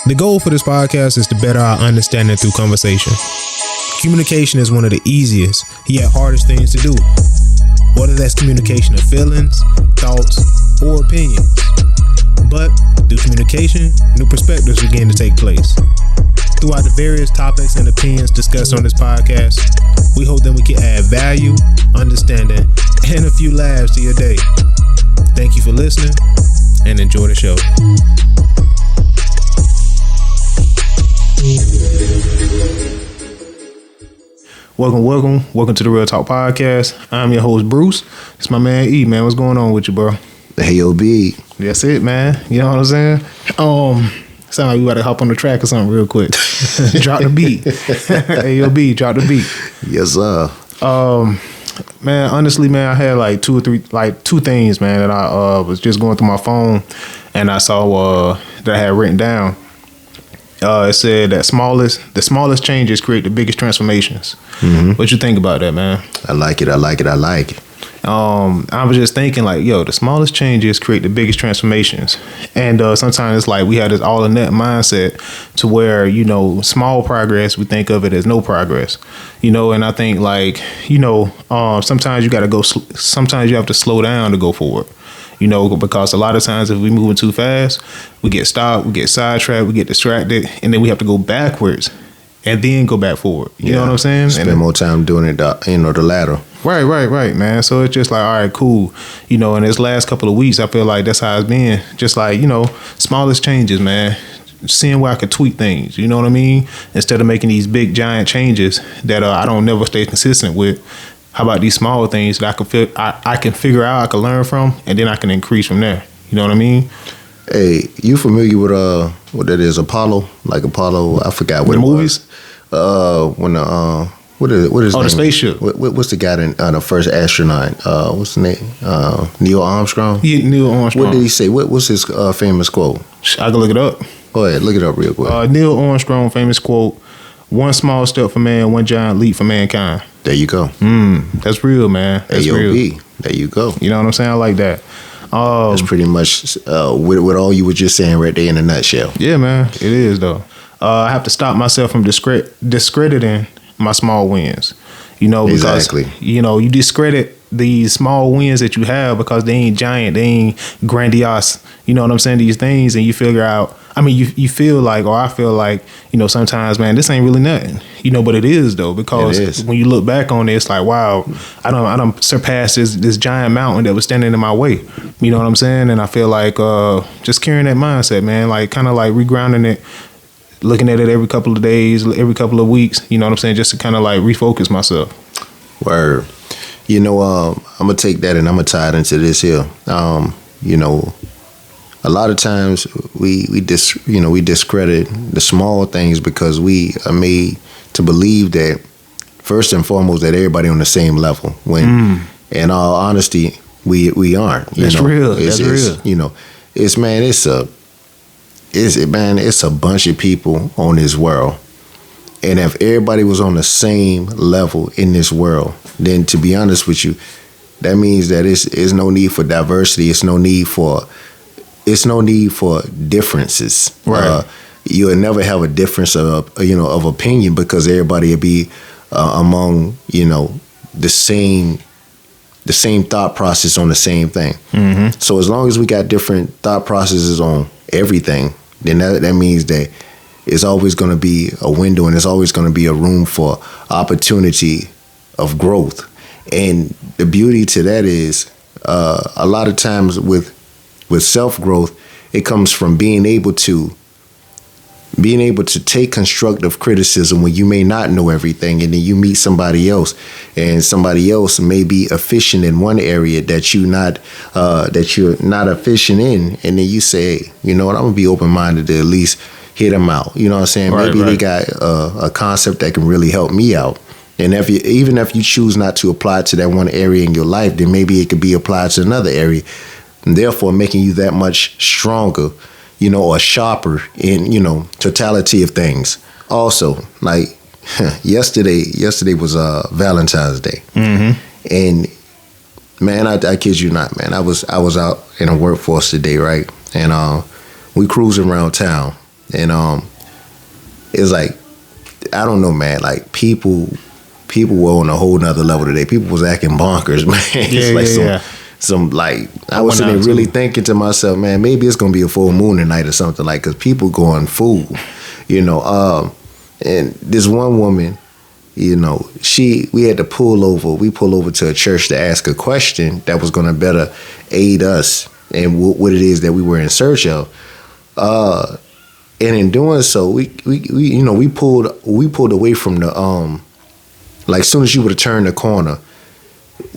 The goal for this podcast is to better our understanding through conversation. Communication is one of the easiest, yet hardest things to do. Whether that's communication of feelings, thoughts, or opinions. But through communication, new perspectives begin to take place. Throughout the various topics and opinions discussed on this podcast, we hope that we can add value, understanding, and a few laughs to your day. Thank you for listening and enjoy the show. Welcome to the Real Talk Podcast. I'm your host, Bruce. It's my man E, man. What's going on with you, bro? Hey, yo, B. That's it, man. You know what I'm saying? Sound like we gotta hop on the track or something real quick. Drop the beat. Hey, yo, B, drop the beat. Yes, sir. Man, honestly, man, I had two things, man, that I was just going through my phone and I saw that I had written down. It said that the smallest changes create the biggest transformations. Mm-hmm. What you think about that, man? I like it. I was just thinking the smallest changes create the biggest transformations. And sometimes it's like we have this all in that mindset to where, small progress, we think of it as no progress, and I think sometimes you got to sometimes you have to slow down to go forward. Because a lot of times if we moving too fast, we get stopped, we get sidetracked, we get distracted, and then we have to go backwards and then go back forward. You know what I'm saying? Spend more time doing it, the latter. Right, man. So it's just like, all right, cool. In this last couple of weeks, I feel like that's how it's been. Just like, smallest changes, man. Seeing where I could tweak things, you know what I mean? Instead of making these big, giant changes that I don't never stay consistent with. How about these small things that I can figure out, I can learn from, and then I can increase from there. You know what I mean? Hey, you familiar with what that is? Apollo? Like Apollo? I forgot what the movies. What is the spaceship. What's the guy the first astronaut? What's the name? Neil Armstrong. Yeah, Neil Armstrong. What did he say? What's his famous quote? I can look it up. Go ahead, look it up real quick. Neil Armstrong famous quote: "One small step for man, one giant leap for mankind." There you go. That's real, man. That's real. There you go. You know what I'm saying? I like that. That's pretty much with all you were just saying right there in a nutshell. Yeah, man. It is, though. I have to stop myself from discrediting my small wins. Because, exactly. You discredit these small wins that you have because they ain't giant, they ain't grandiose. You know what I'm saying? These things, and you figure out, you feel like, or I feel like, sometimes, man, this ain't really nothing. But it is, though, because when you look back on it, it's like, wow, I don't surpass this giant mountain that was standing in my way. You know what I'm saying? And I feel like just carrying that mindset, man, kind of regrounding it, looking at it every couple of days, every couple of weeks, you know what I'm saying? Just to kind of refocus myself. Word. I'm going to take that and I'm going to tie it into this here. A lot of times we discredit the small things because we are made to believe that first and foremost that everybody on the same level. When in all honesty, we aren't. That's real. That's real. It's a bunch of people on this world. And if everybody was on the same level in this world, then to be honest with you, that means that it's no need for diversity. It's no need for differences. Right. You'll never have a difference of opinion because everybody will be among the same thought process on the same thing. Mm-hmm. So as long as we got different thought processes on everything, then that means that it's always going to be a window and there's always going to be a room for opportunity of growth. And the beauty to that is a lot of times with self-growth, it comes from being able to take constructive criticism when you may not know everything, and then you meet somebody else, and somebody else may be efficient in one area that you're not efficient in, and then you say, I'm gonna be open-minded to at least hear them out. You know what I'm saying? Right, Maybe they got a concept that can really help me out. And even if you choose not to apply it to that one area in your life, then maybe it could be applied to another area, and therefore making you that much stronger, or sharper in, totality of things. Also, yesterday was Valentine's Day. Mm-hmm. And man, I kid you not, man, I was out in the workforce today, right? And we cruising around town. And it's like, I don't know, man. Like people were on a whole nother level today. People was acting bonkers, man. It's like some like I was sitting there really thinking to myself, man, maybe it's gonna be a full moon tonight or something, like, because people going fool, you know. And this one woman, you know, we had to pull over. We pulled over to a church to ask a question that was gonna better aid us and what it is that we were in search of. And in doing so, we pulled away from the like, as soon as you would have turned the corner,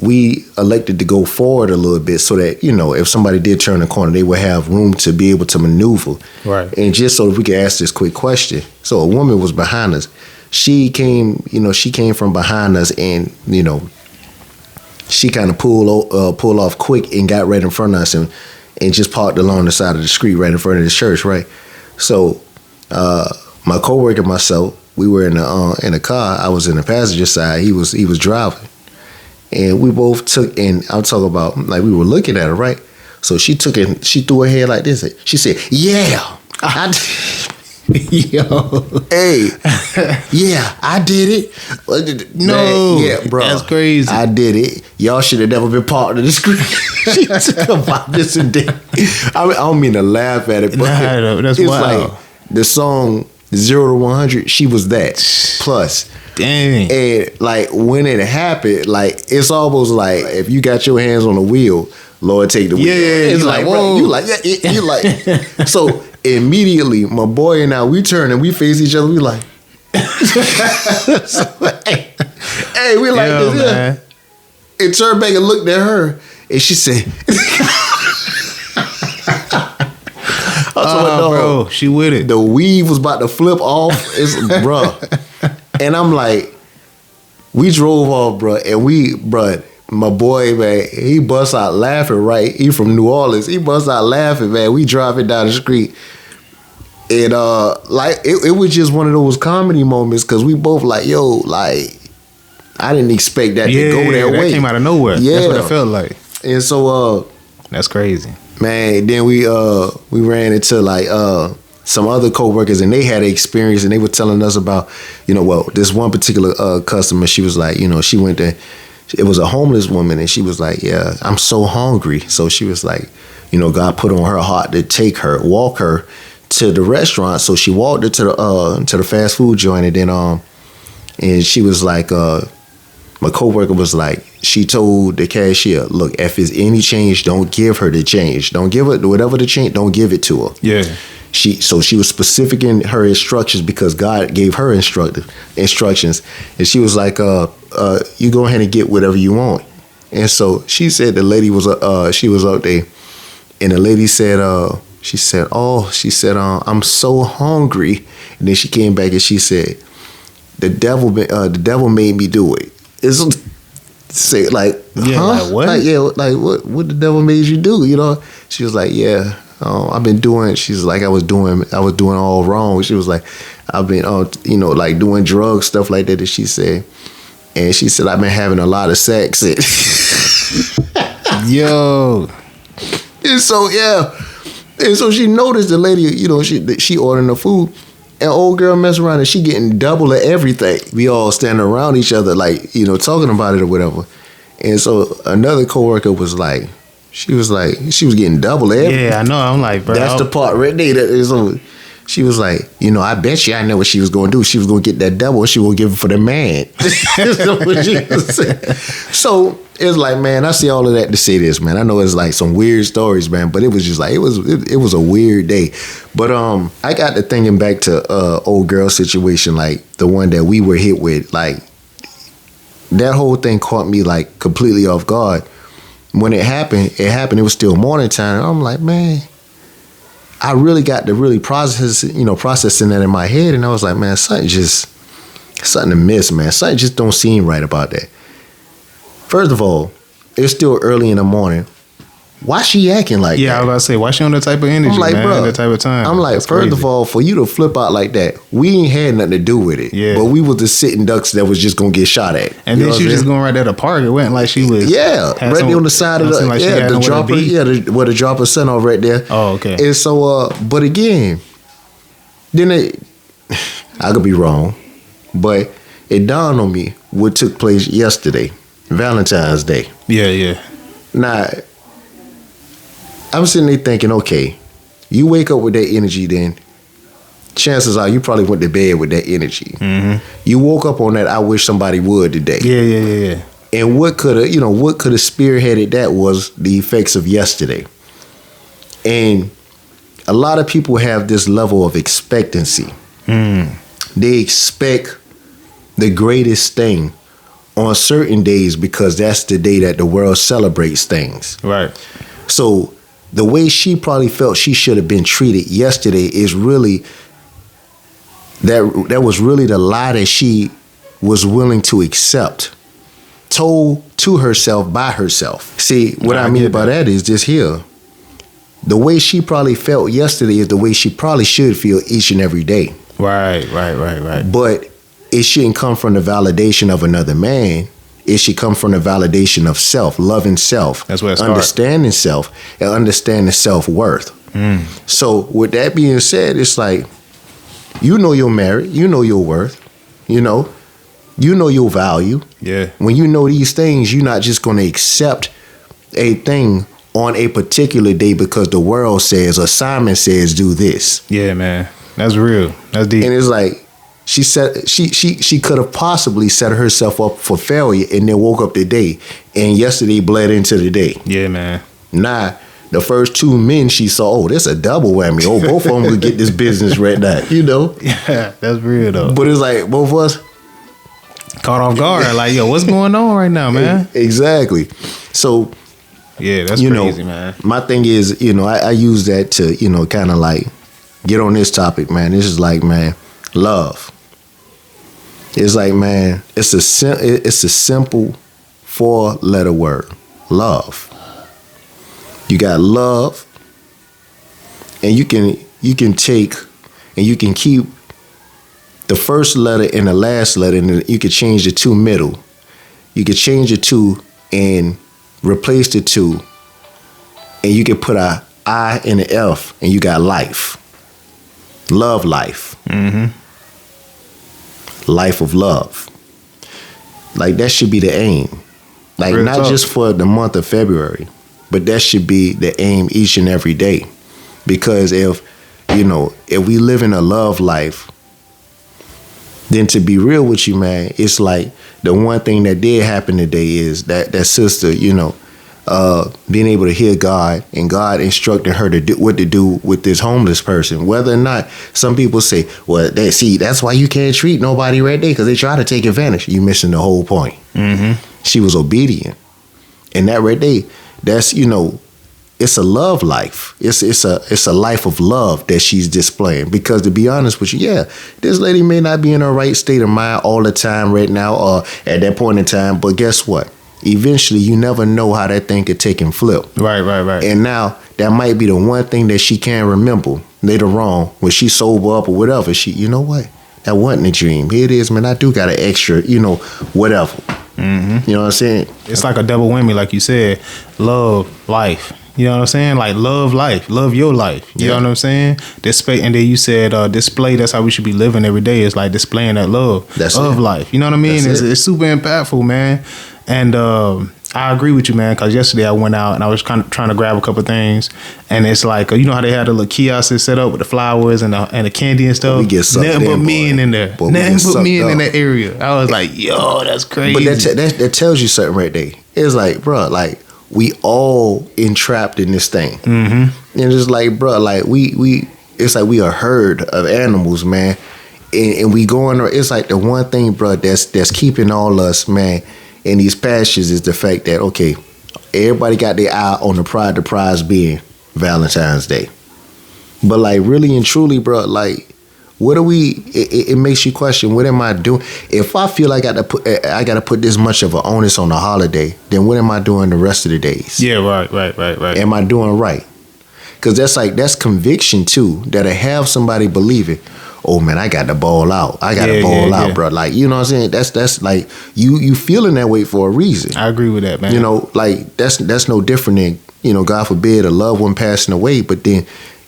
we elected to go forward a little bit so that, you know, if somebody did turn the corner, they would have room to be able to maneuver. Right. And just so that we could ask this quick question. So a woman was behind us. She came from behind us, and, you know, she kind of pulled off quick and got right in front of us and just parked along the side of the street right in front of the church, right? So my coworker and myself, we were in the car. I was in the passenger side. He was driving, and we both took. And I'm talking about, like, we were looking at her, right? So she took it. She threw her head like this. She said, "Yeah, yo, hey, yeah, I did it." No, man, yeah, bro, that's crazy. I did it. Y'all should have never been part of the screen. She took about this and that. I don't mean to laugh at it, but that's it's wild. like the song 0 to 100. She was that plus. Dang. And like when it happened, like it's almost like if you got your hands on the wheel, Lord, take the wheel. Yeah, it's like, bro, you like, yeah, you like. So immediately, my boy and I, we turn and we face each other. We like, so, hey, we like this, man. And turned back and looked at her, and she said, bro, she with it. The weave was about to flip off. It's bruh. And I'm like, we drove off, bruh, and my boy, man, he busts out laughing, right? He from New Orleans. He busts out laughing, man. We driving down the street. And like it was just one of those comedy moments, because we both like, yo, like, I didn't expect that to go that way. That came out of nowhere. Yeah. That's what it felt like. And so that's crazy. Man, then we ran into like some other coworkers, and they had an experience, and they were telling us about, you know, well, this one particular customer, she was like, you know, she went to, it was a homeless woman, and she was like, yeah, I'm so hungry. So she was like, you know, God put on her heart to walk her to the restaurant. So she walked her to the fast food joint, and then and she was like, my coworker was like, she told the cashier, look, if it's any change, don't give her the change. Don't give her whatever the change, don't give it to her. Yeah. So she was specific in her instructions, because God gave her instructions. And she was like, you go ahead and get whatever you want. And so she said the lady was she was up there, and the lady said, I'm so hungry. And then she came back and she said, the devil made me do it. It's say like, yeah, huh? like what? Like, yeah, like what the devil made you do? You know? She was like, yeah, I've been doing. She's like, I was doing all wrong. She was like, I've been, you know, like doing drugs, stuff like that. And she said, I've been having a lot of sex. Yo. And so and so she noticed the lady, you know, she ordering the food. And old girl mess around and she getting double of everything. We all standing around each other, like, you know, talking about it or whatever. And so another coworker was like, she was getting double of everything. Yeah, I know. I'm like, bro. That's the part right there. So she was like, you know, I bet you I know what she was going to do. She was going to get that double. She will give it for the man. That's what she was saying. So it's like, man, I see all of that to say this, man. I know it's like some weird stories, man, but it was just like, it was a weird day. But I got to thinking back to old girl situation, like the one that we were hit with. Like, that whole thing caught me like completely off guard. When it happened. It was still morning time. And I'm like, man, I really got to processing that in my head. And I was like, man, something to miss, man. Something just don't seem right about that. First of all, it's still early in the morning. Why she acting like that? Yeah, I was about to say, why she on that type of energy, I'm like, man? bro, that type of time. I'm like, That's first crazy. of all, for you to flip out like that, we ain't had nothing to do with it. Yeah. But we was the sitting ducks that was just gonna get shot at. And then she was just going right there to park. It wasn't like she was. Yeah, right there on the side of the, like the dropper. Yeah, where the dropper sent off right there. Oh, okay. And so, but again, then I could be wrong, but it dawned on me what took place yesterday, Valentine's Day. Yeah. Now, I'm sitting there thinking, okay, you wake up with that energy, then chances are you probably went to bed with that energy. Mm-hmm. You woke up on that, I wish somebody would today. Yeah. And what could have spearheaded that was the effects of yesterday. And a lot of people have this level of expectancy. They expect the greatest thing on certain days because that's the day that the world celebrates things. Right. So the way she probably felt she should have been treated yesterday is really that was really the lie that she was willing to accept, told to herself by herself. See, what I mean by that is this here. The way she probably felt yesterday is the way she probably should feel each and every day. Right. But it shouldn't come from the validation of another man. It should come from the validation of self, loving self, that's where it understanding self, and understanding self-worth. So with that being said, it's like, you know your merit, you know your worth, you know your value. Yeah. When you know these things, you're not just going to accept a thing on a particular day because the world says or Simon says do this. Yeah, man. That's real. That's deep. And it's like she said she could have possibly set herself up for failure and then woke up today, and yesterday bled into the day. Yeah, man. Nah, the first two men she saw, oh, that's a double whammy. Oh, both of them could get this business right now, you know? Yeah, that's real though. But it's like both of us caught off guard. Like, yo, what's going on right now, man? Exactly. So yeah, that's crazy, man. My thing is, I use that to, kind of like get on this topic, man. This is like, man, love. It's like, man, it's a simple 4-letter word, love. You got love, and you can take and you can keep the first letter and the last letter, and you can change the two middle. You can change the two and replace the two, and you can put a I and an F, and you got life. Love life. Mm-hmm. Life of love. Like, that should be the aim. Like, real not talk. Just for the month of February, but that should be the aim each and every day. Because if we live in a love life, then to be real with you, man, it's like the one thing that did happen today is that sister, being able to hear God and God instructing her to do what to do with this homeless person. Whether or not some people say, well, that's why you can't treat nobody right there because they try to take advantage. You missing the whole point. Mm-hmm. She was obedient. And that right there, that's, it's a love life. It's a life of love that she's displaying. Because to be honest with you, yeah, this lady may not be in her right state of mind all the time right now or at that point in time, but guess what? Eventually, you never know how that thing could take and flip. Right. And now, that might be the one thing that she can't remember later on when she sober up or whatever. She, you know what? That wasn't a dream. Here it is, man. I do got an extra, whatever. Mm-hmm. You know what I'm saying? It's like a double whammy, like you said. Love, life. You know what I'm saying? Like, love life. Love your life. You know what I'm saying? Display, and then you said display, that's how we should be living every day. It's like displaying that love of life. You know what I mean? It's super impactful, man. And I agree with you, man, because yesterday I went out and I was kind of trying to grab a couple of things, and it's like, you know how they had the little kiosks set up with the flowers and the candy and stuff? We get sucked Nothing but men in there. Nothing but men in that area. I was like, yo, that's crazy. But that tells you something right there. It's like, bro, like, we all entrapped in this thing. Mm-hmm. And it's like, bro, like, it's like we a herd of animals, man. And we going, it's like the one thing, bro, that's keeping all us, man, in these pastures is the fact that, okay, everybody got their eye on the prize being Valentine's Day. But like, really and truly, bro, like, what are we, it makes you question, what am I doing? If I feel like I got to put this much of an onus on the holiday, then what am I doing the rest of the days? Yeah, right. Am I doing right? Because that's conviction too, that'll have somebody believing, oh man, I got to ball out. I got to ball out, bro. Like, you know what I'm saying? That's like, you feeling that way for a reason. I agree with that, man. Like, that's no different than, God forbid, a loved one passing away, but then,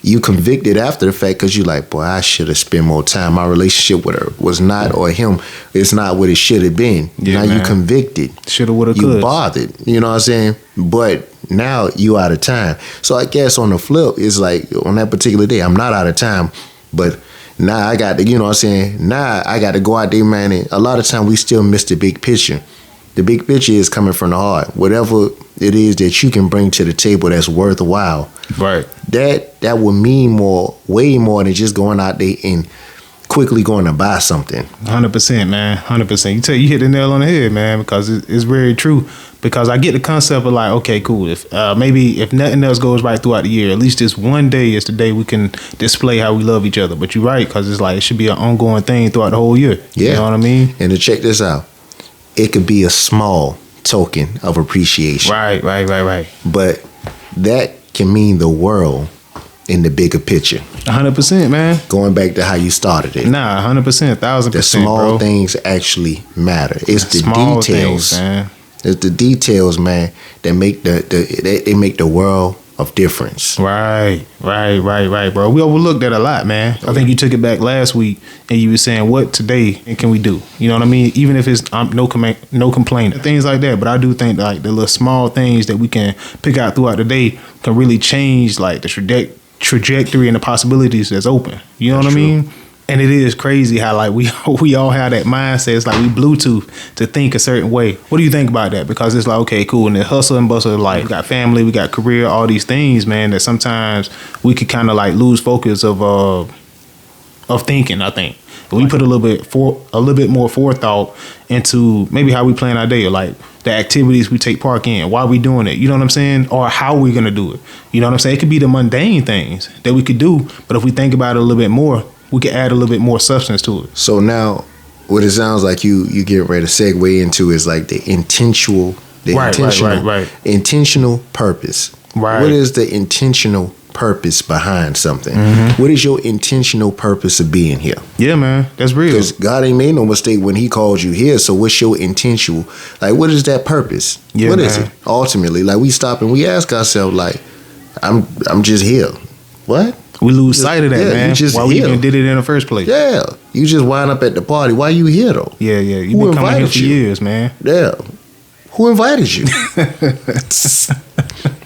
you convicted after the fact because you like, boy, I should have spent more time. My relationship with her was not, or him, it's not what it should have been. Yeah, now man. you convicted. Shoulda, woulda, You coulda. bothered. You know what I'm saying? But now you out of time. So I guess on the flip, it's like on that particular day, I'm not out of time, but now I got to, you know what I'm saying? Now I got to go out there, man. And a lot of time we still miss the big picture. The big picture is coming from the heart. Whatever it is that you can bring to the table that's worthwhile. Right. That would mean more, way more than just going out there and quickly going to buy something. 100%, man. 100%. You hit the nail on the head, man, because it's very true. Because I get the concept of like, okay, cool. If maybe if nothing else goes right throughout the year, at least this one day is the day we can display how we love each other. But you're right, because it's like it should be an ongoing thing throughout the whole year. Yeah. You know what I mean? And to check this out, it could be a small token of appreciation. Right. But that can mean the world in the bigger picture. 100%, man. Going back to how you started it. Nah, 100%, 1,000%. The small bro. things actually matter. It's the Small details. things, man. It's the details, man, that make they make the world of difference. Right, bro. We overlooked that a lot, man. I think you took it back last week, and you were saying, "What today can we do?" You know what I mean? Even if it's no complaining, things like that. But I do think like the little small things that we can pick out throughout the day can really change like the trajectory and the possibilities that's open. You know what I mean? And it is crazy how like we all have that mindset. It's like we Bluetooth to think a certain way. What do you think about that? Because it's like, okay, cool. And the hustle and bustle of life, we got family, we got career, all these things, man, that sometimes we could kind of like lose focus of thinking, I think. We put a little bit more forethought into maybe how we plan our day, or like the activities we take part in, why we doing it, you know what I'm saying? Or how we're gonna do it. You know what I'm saying? It could be the mundane things that we could do, but if we think about it a little bit more, we could add a little bit more substance to it. So now, what it sounds like you get ready to segue into is like the intentional purpose. Right. What is the intentional purpose behind something? What is your intentional purpose of being here? Yeah, man, that's real. Because God ain't made no mistake when He called you here. So what's your intentional? Like, what is that purpose? Yeah, what is man. it ultimately? Like, we stop and we ask ourselves, like, I'm just here. What? We lose sight of that, yeah, man. you just Why we here. even did it in the first place. Yeah, you just wind up at the party. Why you here though? Yeah. You've Who been coming here invited for you? years, man. Yeah. Who invited you?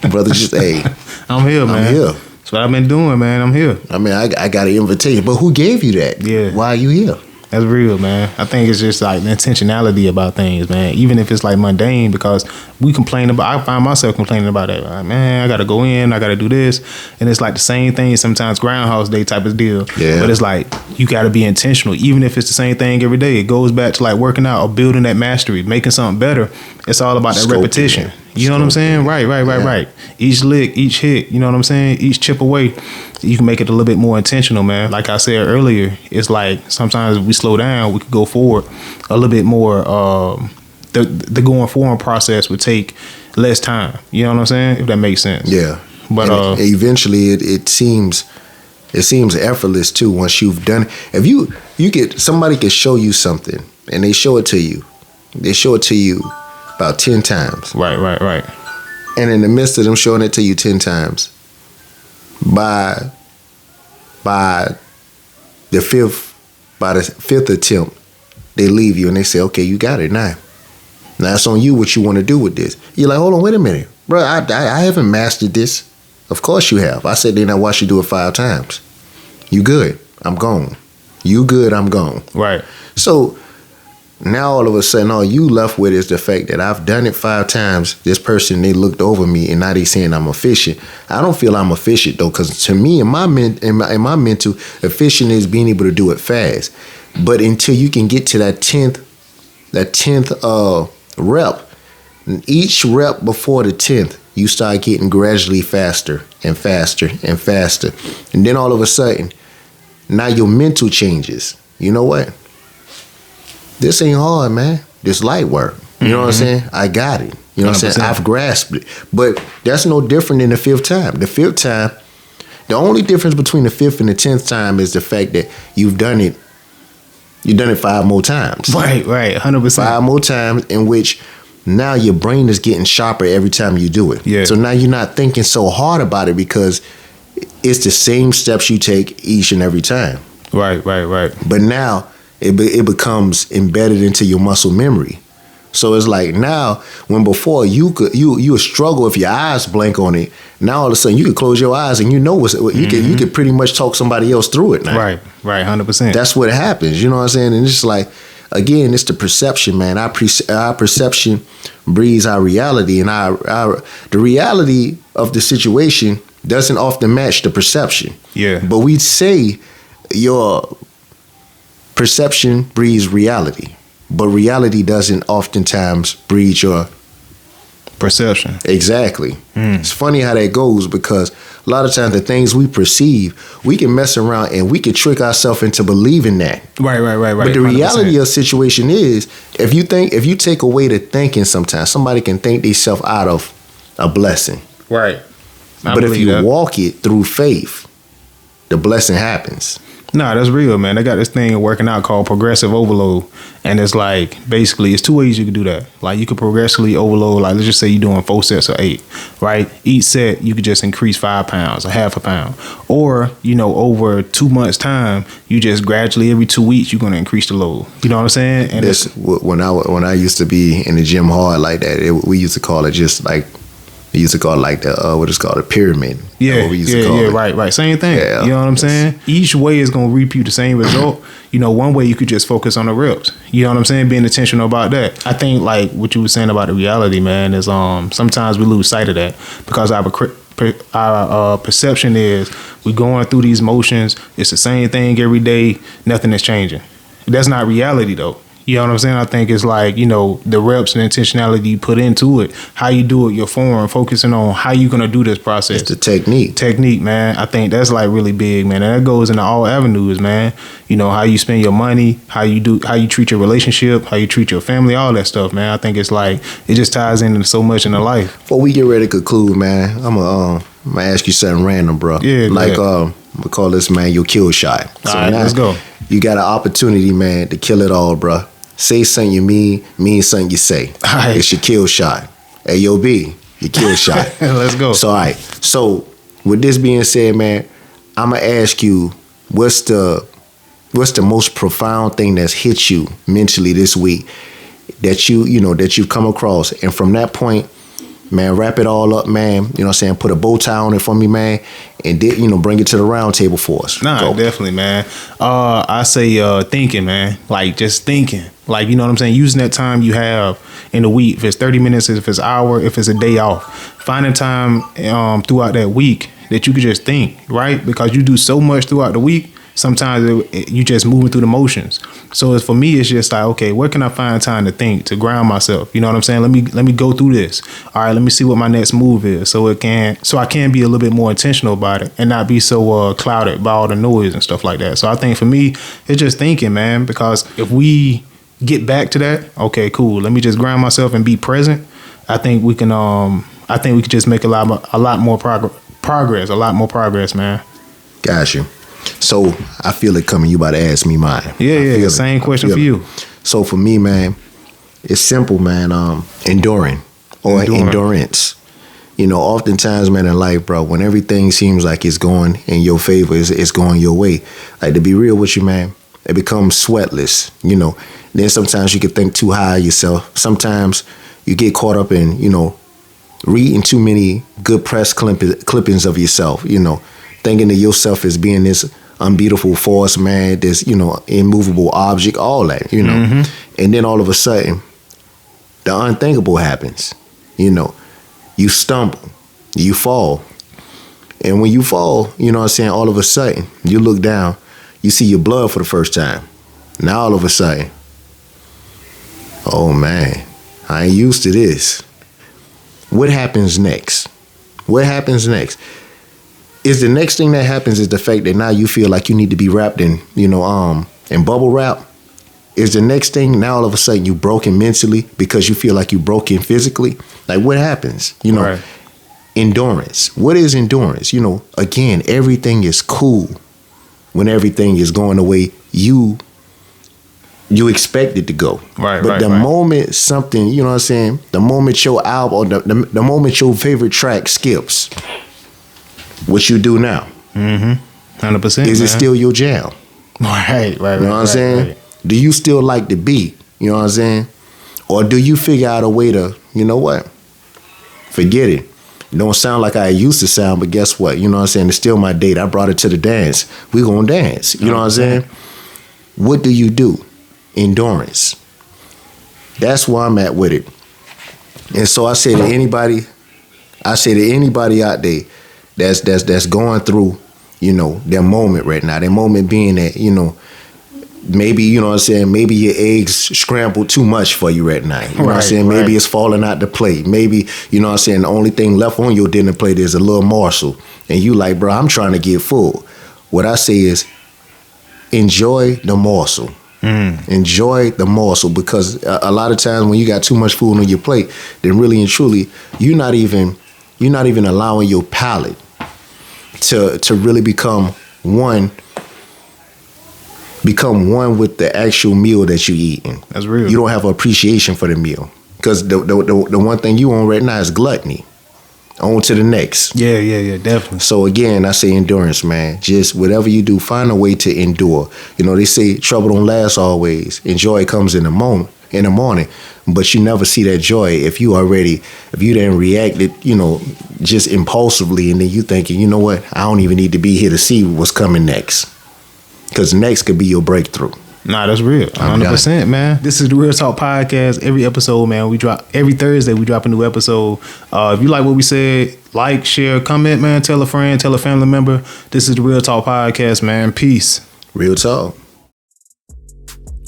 Brother, just, hey, I'm here, man. I'm here. That's what I've been doing, man. I'm here. I mean, I got an invitation, but who gave you that? Yeah. Why are you here? That's real, man. I think it's just like the intentionality about things, man. Even if it's like mundane, because we complain about, I find myself complaining about it. Like, man, I got to go in, I got to do this. And it's like the same thing, sometimes Groundhog's Day type of deal. Yeah. But it's like, you got to be intentional. Even if it's the same thing every day, it goes back to like working out or building that mastery, making something better. It's all about that Scoping repetition. it. You know what I'm saying? Right. Yeah. Each lick, each hit, you know what I'm saying? Each chip away, you can make it a little bit more intentional, man. Like I said earlier, it's like sometimes if we slow down, we could go forward a little bit more. The going forward process would take less time. You know what I'm saying? If that makes sense. Yeah. But and eventually it seems effortless too once you've done it. If you get somebody can show you something and they show it to you. They show it to you about 10 times. Right. And in the midst of them showing it to you 10 times, by the fifth attempt, they leave you and they say, okay, you got it now. Now it's on you what you want to do with this. You're like, hold on, wait a minute. Bro, I haven't mastered this. Of course you have. I said then I watched you do it 5 times. You good, I'm gone. You good, I'm gone. Right. So now all of a sudden all you left with is the fact that I've done it 5 times. This person, they looked over me and now they saying I'm efficient. I don't feel I'm efficient though, because to me in my mental, efficient is being able to do it fast. But until you can get to that 10th rep, each rep before the 10th, you start getting gradually faster and faster and faster. And then all of a sudden, now your mental changes. You know what? This ain't hard, man. This light work. You know what I'm saying? I got it. You know what I'm saying? 100%. I've grasped it. But that's no different than the 5th time. The 5th time, the only difference between the 5th and the 10th time is the fact that you've done it 5 more times. Right. 100%. 5 more times in which now your brain is getting sharper every time you do it. Yeah. So now you're not thinking so hard about it because it's the same steps you take each and every time. Right. But now it becomes embedded into your muscle memory. So it's like now, when before you would struggle if your eyes blank on it. Now all of a sudden you could close your eyes and you know you could pretty much talk somebody else through it now. Right, 100%. That's what happens. You know what I'm saying? And it's just like, again, it's the perception, man. Our perception breeds our reality, and the reality of the situation doesn't often match the perception. Yeah. But we say your perception breeds reality. But reality doesn't oftentimes breed your perception. Exactly. It's funny how that goes, because a lot of times the things we perceive, we can mess around and we can trick ourselves into believing that. Right. But the reality 100%. Of the situation is, if you take away the thinking, sometimes somebody can think themselves out of a blessing. Right. But if you walk it through faith, the blessing happens. Nah, that's real, man. They got this thing working out called progressive overload. And it's like, basically, it's two ways you can do that. Like, you could progressively overload, like, let's just say you're doing 4 sets of 8, right? Each set, you could just increase 5 pounds, a half a pound. Or, over 2 months' time, you just gradually, every 2 weeks, you're going to increase the load. You know what I'm saying? And this, when I used to be in the gym hard like that, we used to call it just like, we used to call it like the what is called a pyramid. Yeah, right. Same thing. Yeah, you know what I'm saying? Each way is gonna reap you the same result. One way you could just focus on the reps. You know what I'm saying? Being intentional about that. I think like what you were saying about the reality, man, is sometimes we lose sight of that because our perception is we're going through these motions. It's the same thing every day. Nothing is changing. That's not reality though. You know what I'm saying? I think it's like, the reps and intentionality you put into it, how you do it, your form, focusing on how you're going to do this process. It's the technique. Technique, man. I think that's like really big, man. And that goes into all avenues, man. How you spend your money, how you treat your relationship, how you treat your family, all that stuff, man. I think it's like, it just ties into so much in the life. Before we get ready to conclude, man, I'm going to ask you something random, bro. Yeah, like, we call this, man, your kill shot. So all right, let's go. You got an opportunity, man, to kill it all, bro. Say something you mean something you say. All right. It's your kill shot. Hey, yo, B, your kill shot. Let's go. So, all right. So, with this being said, man, I'm going to ask you, what's the most profound thing that's hit you mentally this week that you've come across? And from that point, man, wrap it all up, man. You know what I'm saying? Put a bow tie on it for me, man. And bring it to the round table for us. Nah, go. Definitely, man. I say thinking, man. Like just thinking. Like, you know what I'm saying? Using that time you have in the week. If it's 30 minutes, if it's an hour, if it's a day off. Finding time throughout that week that you could just think, right? Because you do so much throughout the week. Sometimes you just moving through the motions. So for me, it's just like, okay, where can I find time to think, to ground myself? You know what I'm saying? Let me go through this. All right, let me see what my next move is, so I can be a little bit more intentional about it and not be so clouded by all the noise and stuff like that. So I think for me, it's just thinking, man. Because if we get back to that, okay, cool. Let me just ground myself and be present. I think we can. I think we could just make a lot more progress, man. Got you. So I feel it coming. You about to ask me mine. Yeah. Same question for you. So for me, man, it's simple, man. Enduring or endurance. Oftentimes, man, in life, bro, when everything seems like it's going in your favor, it's going your way. Like, to be real with you, man, it becomes sweatless. Then sometimes you can think too high of yourself. Sometimes you get caught up in, reading too many good press clippings of yourself. Thinking of yourself as being this unbeatable force, man, this, immovable object, all that, Mm-hmm. And then all of a sudden, the unthinkable happens. You stumble, you fall. And when you fall, all of a sudden, you look down, you see your blood for the first time. Now all of a sudden, oh man, I ain't used to this. What happens next? Is the next thing that happens is the fact that now you feel like you need to be wrapped in, in bubble wrap? Is the next thing now all of a sudden you broken mentally because you feel like you broken physically? Like, what happens? Right. Endurance. What is endurance? Again, everything is cool when everything is going the way you expect it to go. Right. But the moment something, the moment your album or the moment your favorite track skips, what you do now? 100%. Is it still your jam? Right. You know what I'm saying? Right. Do you still like the beat? You know what I'm saying? Or do you figure out a way to, you know what? Forget it. It don't sound like I used to sound, but guess what? You know what I'm saying? It's still my date. I brought it to the dance. We gonna dance. You know what I'm saying? What do you do? Endurance. That's where I'm at with it. And so I say to anybody out there that's going through, you know, their moment right now, their moment being that, you know, maybe, you know what I'm saying, maybe your eggs scrambled too much for you right now. You know what I'm saying? Maybe it's falling out the plate. Maybe, you know what I'm saying, the only thing left on your dinner plate is a little morsel. And you like, bro, I'm trying to get full. What I say is enjoy the morsel. Enjoy the morsel, because a lot of times when you got too much food on your plate, then really and truly, you're not even allowing your palate to really become one with the actual meal that you're eating. That's real. You don't have appreciation for the meal, because the one thing you on right now is gluttony. On to the next. Yeah, definitely. So again, I say endurance, man. Just whatever you do, find a way to endure. You know, they say trouble don't last always, and joy comes in the morning. But you never see that joy if you didn't react it, you know, just impulsively, and then you thinking, you know what, I don't even need to be here to see what's coming next. Because next could be your breakthrough. Nah, that's real. 100%, man. This is the Real Talk Podcast. Every episode, man, every Thursday we drop a new episode. If you like what we said, like, share, comment, man. Tell a friend, tell a family member. This is the Real Talk Podcast, man. Peace. Real talk.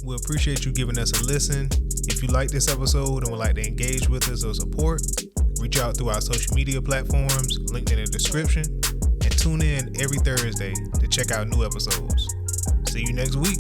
We appreciate you giving us a listen. If you like this episode and would like to engage with us or support, reach out through our social media platforms, linked in the description, and tune in every Thursday to check out new episodes. See you next week.